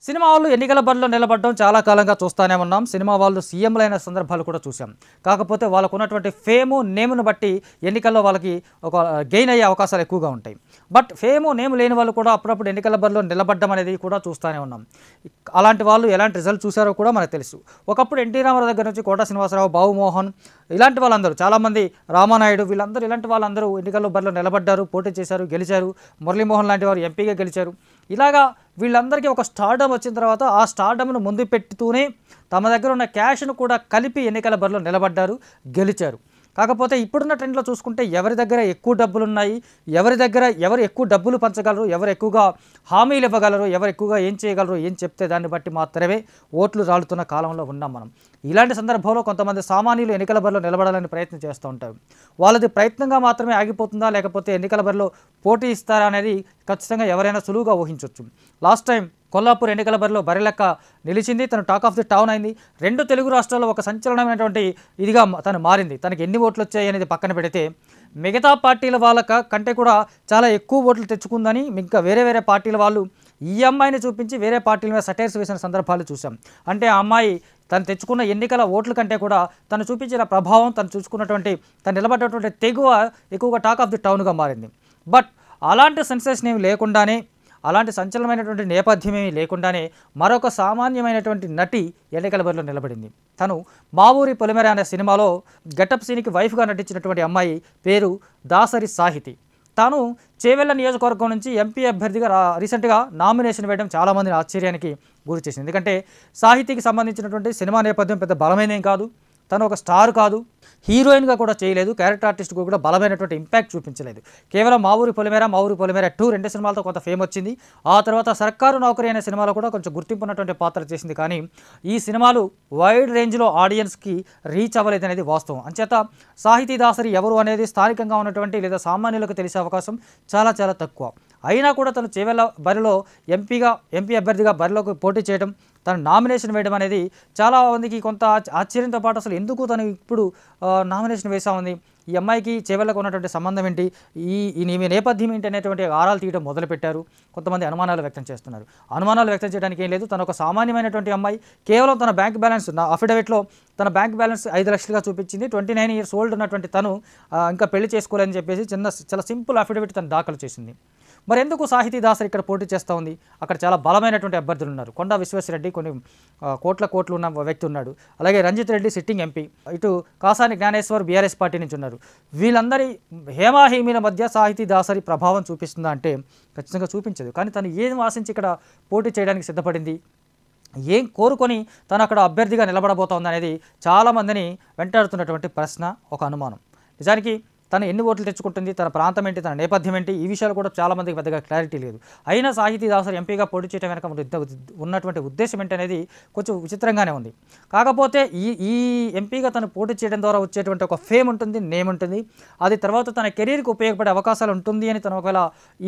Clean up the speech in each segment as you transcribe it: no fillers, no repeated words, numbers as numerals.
Cinema వాళ్ళు ఎన్నికల బరిలో నిలబడడం చాలా కాలంగా చూస్తూనే ఉన్నాం. సినిమా వాళ్ళు సీఎంలైన సందర్భాలు కూడా చూసాం. కాకపోతే వాళ్ళకు ఉన్నటువంటి ఫేము నేమును బట్టి ఎన్నికల్లో వాళ్ళకి ఒక గెయిన్ అయ్యే అవకాశాలు ఎక్కువగా ఉంటాయి. బట్ ఫేము నేము లేని వాళ్ళు కూడా అప్పుడప్పుడు ఎన్నికల బరిలో నిలబడడం అనేది కూడా చూస్తూనే ఉన్నాం. అలాంటి వాళ్ళు ఎలాంటి రిజల్ట్ చూసారో కూడా మనకు తెలుసు. ఒకప్పుడు ఎన్టీ రామారావు దగ్గర నుంచి కోట శ్రీనివాసరావు, బాబు మోహన్ ఇలాంటి వాళ్ళందరూ చాలామంది, రామానాయుడు వీళ్ళందరూ ఇలాంటి వాళ్ళందరూ ఎన్నికల్లో బరిలో నిలబడ్డారు, పోటీ చేశారు, గెలిచారు. మురళీమోహన్ లాంటి వారు ఎంపీగా గెలిచారు. ఇలాగా వీళ్ళందరికీ ఒక స్టార్డమ్ వచ్చిన తర్వాత ఆ స్టార్డమ్ను ముందు పెట్టుతూనే తమ దగ్గర ఉన్న క్యాష్ను కూడా కలిపి ఎన్నికల బరిలో నిలబడ్డారు, గెలిచారు. కాకపోతే ఇప్పుడున్న ట్రెండ్లో చూసుకుంటే ఎవరి దగ్గర ఎక్కువ డబ్బులు ఉన్నాయి, ఎవరు ఎక్కువ డబ్బులు పంచగలరు, ఎవరు ఎక్కువగా హామీలు ఇవ్వగలరు, ఎవరు ఎక్కువగా ఏం చేయగలరు, ఏం చెప్తే దాన్ని బట్టి మాత్రమే ఓట్లు రాలుతున్న కాలంలో ఉన్నాం మనం. ఇలాంటి సందర్భంలో కొంతమంది సామాన్యులు ఎన్నికల బరిలో నిలబడాలని ప్రయత్నం చేస్తూ ఉంటారు. వాళ్ళది ప్రయత్నంగా మాత్రమే ఆగిపోతుందా, లేకపోతే ఎన్నికల బరిలో పోటీ ఇస్తారా అనేది ఖచ్చితంగా ఎవరైనా సులువుగా ఊహించవచ్చు. లాస్ట్ టైం కొల్లాపూర్ ఎన్నికల బరిలో బరిలెక్క నిలిచింది. తను టాక్ ఆఫ్ ది టౌన్ అయింది. 2 తెలుగు రాష్ట్రాల్లో ఒక సంచలనమైనటువంటి ఇదిగా తను మారింది. తనకి ఎన్ని ఓట్లు వచ్చాయి అనేది పక్కన పెడితే మిగతా పార్టీల వాళ్ళ కంటే కూడా చాలా ఎక్కువ ఓట్లు తెచ్చుకుందని ఇంకా వేరే పార్టీల వాళ్ళు ఈ అమ్మాయిని చూపించి వేరే పార్టీల మీద సటైర్స్ వేసిన సందర్భాలు చూసాం. అంటే ఆ అమ్మాయి తను తెచ్చుకున్న ఎన్నికల ఓట్ల కంటే కూడా తను చూపించిన ప్రభావం, తను చూసుకున్నటువంటి తను నిలబడ్డటువంటి తెగువ ఎక్కువగా టాక్ ఆఫ్ ది టౌన్గా మారింది. బట్ అలాంటి సెన్సేషన్ ఏమి లేకుండానే, అలాంటి సంచలనమైనటువంటి నేపథ్యం ఏమీ లేకుండానే మరొక సామాన్యమైనటువంటి నటి ఎన్నికల బరిలో నిలబడింది. తను మా ఊరి పొలిమేర అనే సినిమాలో గెటప్ సీన్కి వైఫ్గా నటించినటువంటి అమ్మాయి పేరు దాసరి సాహితి. తాను చేవెళ్ళ నియోజకవర్గం నుంచి ఎంపీ అభ్యర్థిగా రీసెంట్గా నామినేషన్ వేయడం చాలామందిని ఆశ్చర్యానికి గురి చేసింది. ఎందుకంటే సాహితీకి సంబంధించినటువంటి సినిమా నేపథ్యం పెద్ద బలమైనదేం కాదు, తను ఒక స్టార్ కాదు, హీరోయిన్గా కూడా చేయలేదు, క్యారెక్టర్ ఆర్టిస్ట్గా కూడా బలమైనటువంటి ఇంపాక్ట్ చూపించలేదు. కేవలం మా ఊరి పొలిమేర 2 2 సినిమాలతో కొంత ఫేమ్ వచ్చింది. ఆ తర్వాత సర్కారు నౌకరీ అనే సినిమాలో కూడా కొంచెం గుర్తింపు ఉన్నటువంటి పాత్ర చేసింది. కానీ ఈ సినిమాలు వైడ్ రేంజ్లో ఆడియన్స్కి రీచ్ అవ్వలేదు అనేది వాస్తవం. అంచేత సాహితీ దాసరి ఎవరు అనేది స్థానికంగా ఉన్నటువంటి లేదా సామాన్యులకు తెలిసే అవకాశం చాలా చాలా తక్కువ. అయినా కూడా తను చేవెళ్ళ బరిలో ఎంపీ అభ్యర్థిగా బరిలోకి పోటీ చేయడం, తను నామినేషన్ వేయడం అనేది చాలా మందికి కొంత ఆశ్చర్యంతో పాటు అసలు ఎందుకు తను ఇప్పుడు నామినేషన్ వేసా ఉంది, ఈ అమ్మాయికి చేవెళ్ళకు ఉన్నటువంటి సంబంధం ఏంటి, ఈ నేపథ్యం ఏంటి అనేటువంటి ఆరాలు తీయడం మొదలుపెట్టారు. కొంతమంది అనుమానాలు వ్యక్తం చేస్తున్నారు. అనుమానాలు వ్యక్తం చేయడానికి ఏం లేదు. తను ఒక సామాన్యమైనటువంటి అమ్మాయి. కేవలం తన బ్యాంక్ బ్యాలెన్స్ అఫిడవిట్లో తన బ్యాంక్ బ్యాలెన్స్ 5 లక్షలుగా చూపించింది. 29 years old ఉన్నటువంటి తను ఇంకా పెళ్లి చేసుకోలేదని చెప్పేసి చాలా సింపుల్ అఫిడవిట్ తను దాఖలు చేసింది. మరి ఎందుకు సాహితీ దాసరి ఇక్కడ పోటీ చేస్తూ ఉంది? అక్కడ చాలా బలమైనటువంటి అభ్యర్థులు ఉన్నారు. కొండా విశ్వేశ్వరరెడ్డి కొన్ని కోట్లు ఉన్న వ్యక్తి ఉన్నాడు. అలాగే రంజిత్ రెడ్డి సిట్టింగ్ ఎంపీ, ఇటు కాసాని జ్ఞానేశ్వర్ బీఆర్ఎస్ పార్టీ నుంచి ఉన్నారు. వీళ్ళందరి హేమాహేమీల మధ్య సాహితీ దాసరి ప్రభావం చూపిస్తుందా అంటే ఖచ్చితంగా చూపించదు. కానీ తను ఏం ఆశించి ఇక్కడ పోటీ చేయడానికి సిద్ధపడింది, ఏం కోరుకొని తను అక్కడ అభ్యర్థిగా నిలబడబోతోంది అనేది చాలామందిని వెంటాడుతున్నటువంటి ప్రశ్న, ఒక అనుమానం. నిజానికి తను ఎన్ని ఓట్లు తెచ్చుకుంటుంది, తన ప్రాంతం ఏంటి, తన నేపథ్యం ఏంటి, ఈ విషయాలు కూడా చాలామందికి పెద్దగా క్లారిటీ లేదు. అయినా సాహితీ దాసరి ఎంపీగా పోటీ చేయడం వెనక ఉన్నటువంటి ఉద్దేశం ఏంటనేది కొంచెం విచిత్రంగానే ఉంది. కాకపోతే ఈ ఎంపీగా తను పోటీ చేయడం ద్వారా వచ్చేటువంటి ఒక ఫేమ్ ఉంటుంది, నేమ్ ఉంటుంది. అది తర్వాత తన కెరీర్కి ఉపయోగపడే అవకాశాలు ఉంటుంది అని తను ఒకవేళ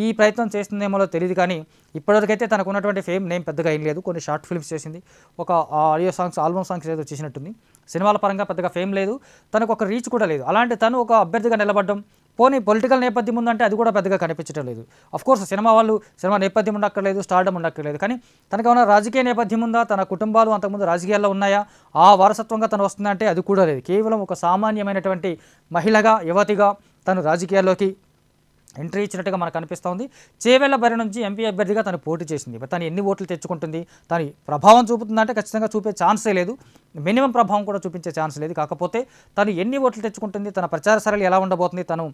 ఈ ప్రయత్నం చేస్తుందేమో తెలియదు. కానీ ఇప్పటివరకైతే తనకు ఉన్నటువంటి ఫేమ్ నేమ్ పెద్దగా ఏం లేదు. కొన్ని షార్ట్ ఫిల్మ్స్ చేసింది, ఒక ఆడియో సాంగ్స్, ఆల్బమ్ సాంగ్స్ ఏదో చేసినట్టుంది. సినిమాల పరంగా పెద్దగా ఫేమ్ లేదు, తనకు ఒక రీచ్ కూడా లేదు. అలాంటి తను ఒక అభ్యర్థిగా నిలబడడం, పోనీ పొలిటికల్ నేపథ్యం ఉందంటే అది కూడా పెద్దగా కనిపించడం లేదు. అఫ్కోర్స్ సినిమా నేపథ్యం ఉండక్కర్లేదు, స్టార్డమ్ ఉండక్కర్లేదు. కానీ తనకు ఏమైనా రాజకీయ నేపథ్యం ఉందా, తన కుటుంబాలు అంతకుముందు రాజకీయాల్లో ఉన్నాయా, ఆ వారసత్వంగా తను వస్తుందంటే అది కూడా లేదు. కేవలం ఒక సామాన్యమైనటువంటి మహిళగా, యువతిగా తను రాజకీయాల్లోకి ఎంట్రీ ఇచ్చినట్టుగా మనకు అనిపిస్తోంది. చేవెళ్ళ బరి నుంచి ఎంపీ అభ్యర్థిగా తను పోటీ చేసింది. తను ఎన్ని ఓట్లు తెచ్చుకుంటుంది, తను ప్రభావం చూపుతుందంటే ఖచ్చితంగా చూపే ఛాన్సే లేదు. మినిమం ప్రభావం కూడా చూపించే ఛాన్స్ లేదు. కాకపోతే తను ఎన్ని ఓట్లు తెచ్చుకుంటుంది, తన ప్రచార సరళి ఎలా ఉండబోతుంది, తను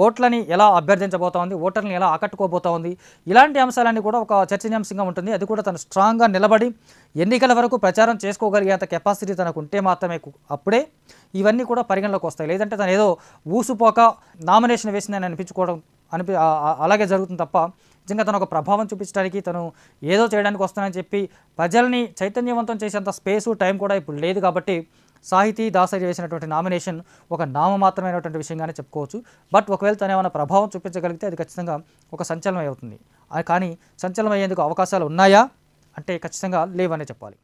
ఓట్లని ఎలా అభ్యర్థించబోతోంది, ఓటర్లను ఎలా ఆకట్టుకోబోతోంది, ఇలాంటి అంశాలన్నీ కూడా ఒక చర్చనీయాంశంగా ఉంటుంది. అది కూడా తను స్ట్రాంగ్గా నిలబడి ఎన్నికల వరకు ప్రచారం చేసుకోగలిగేంత కెపాసిటీ తనకు ఉంటే మాత్రమే అప్పుడే ఇవన్నీ కూడా పరిగణలోకి వస్తాయి. లేదంటే తను ఏదో ఊసుపోక నామినేషన్ వేసిందని అనిపించుకోవడం అలాగే జరుగుతుంది తప్ప నిజంగా తను ఒక ప్రభావం చూపించడానికి, తను ఏదో చేయడానికి వస్తానని చెప్పి ప్రజల్ని చైతన్యవంతం చేసేంత స్పేసు, టైం కూడా ఇప్పుడు లేదు. కాబట్టి సాహితీ దాసరి వేసినటువంటి నామినేషన్ ఒక నామమాత్రమైనటువంటి విషయంగానే చెప్పుకోవచ్చు. బట్ ఒకవేళ తను ఏమైనా ప్రభావం చూపించగలిగితే అది ఖచ్చితంగా ఒక సంచలనం అవుతుంది. కానీ సంచలనం అయ్యేందుకు అవకాశాలు ఉన్నాయా అంటే ఖచ్చితంగా లేవనే చెప్పాలి.